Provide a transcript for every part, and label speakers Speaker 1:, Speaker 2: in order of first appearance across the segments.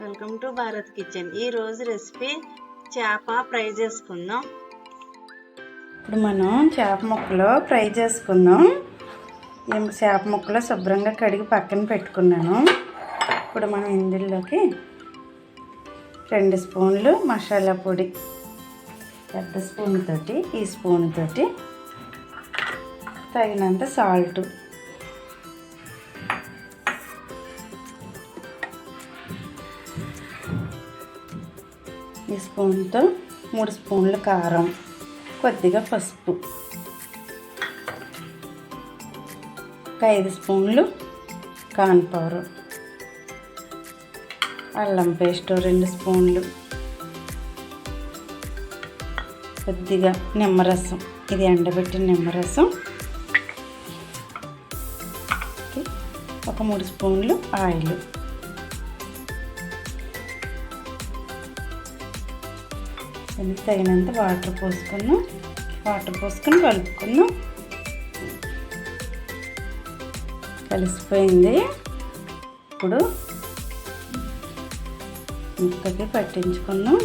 Speaker 1: Welcome to Bharat kitchen. ఈరోజు recipe చేప fry చేసుకుందాం.
Speaker 2: ఇప్పుడు మనం చేప ముక్కలు ఫ్రై చేసుకుందాం. చేప ముక్కలు శుభ్రంగా కడిగి పక్కన పెట్టుకున్నాను. ఇప్పుడు మనం ఇందులోకి 2 స్పూన్లు మసాలా పొడి, పెద్ద స్పూన్ తోటి ఈ స్పూన్ తోటి తగినంత సాల్ట్, ఈ స్పూన్తో 3 స్పూన్లు కారం, కొద్దిగా పసుపు, 5 స్పూన్లు కార్న్ పౌడర్, అల్లం పేస్ట్ 2 స్పూన్లు, కొద్దిగా నిమ్మరసం, ఇది ఎండబెట్టిన నిమ్మరసం, ఒక 3 స్పూన్లు ఆయిల్, దీనికి తగినంత వాటర్ పోసుకొని కలుపుకుందాం. కలిసిపోయింది. ఇప్పుడు ముక్కకి పట్టించుకుందాం.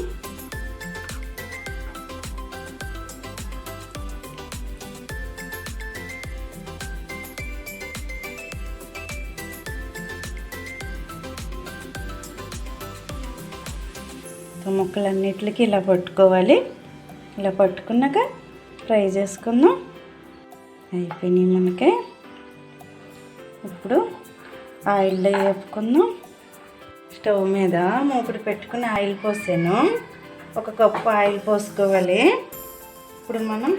Speaker 2: ముక్కలన్నిటికి ఇలా పట్టుకోవాలి. ఇలా పట్టుకున్నాక ఫ్రై చేసుకుందాం. అయిపోయినాయి మనకి. ఇప్పుడు ఆయిల్లో వేపుకుందాం. స్టవ్ మీద మూకుడు పెట్టుకుని ఆయిల్ పోసాను. 1 కప్పు ఆయిల్ పోసుకోవాలి. ఇప్పుడు మనం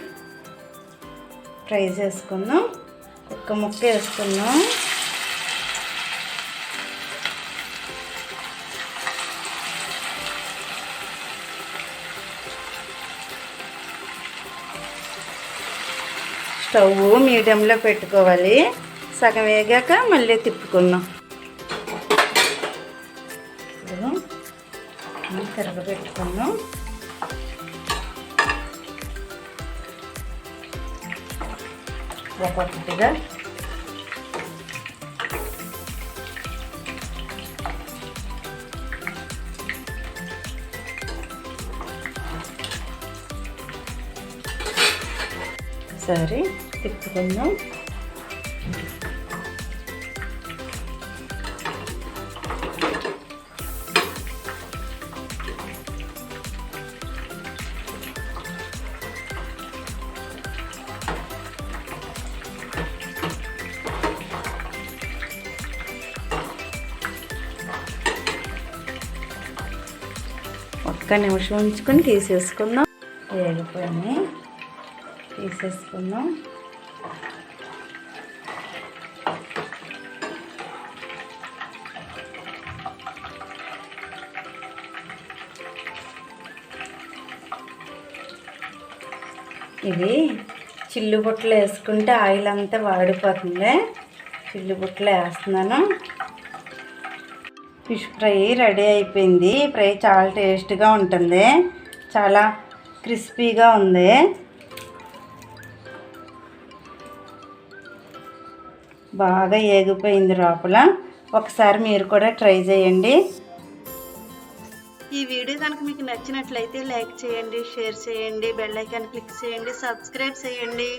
Speaker 2: ఫ్రై చేసుకుందాం. ఒక్క ముక్క వేసుకుందాం. స్టవ్ మీడియంలో పెట్టుకోవాలి. సగం వేగాక మళ్ళీ తిప్పుకుందాం. ఇప్పుడు తిరగబెట్టుకుందాం. ఒక్కొక్కటిగా ఒకసారి తిప్పుకుందాం. ఒక్క నిమిషం ఉంచుకొని తీసేసుకుందాం. వేగిపోయి తీసేసుకుందాం. ఇది చిల్లు బుట్టలు వేసుకుంటే ఆయిల్ అంతా వాడిపోతుంది. చిల్లు బుట్టలు వేస్తున్నాను. ఫిష్ ఫ్రై రెడీ అయిపోయింది. ఫ్రై చాలా టేస్ట్గా ఉంటుంది. చాలా క్రిస్పీగా ఉంది. బాగా ఏగిపోయింది లోపల. ఒకసారి మీరు కూడా ట్రై చేయండి.
Speaker 1: ఈ వీడియో కనుక మీకు నచ్చినట్లయితే లైక్ చేయండి, షేర్ చేయండి, బెల్ ఐకాన్ క్లిక్ చేయండి, సబ్స్క్రైబ్ చేయండి.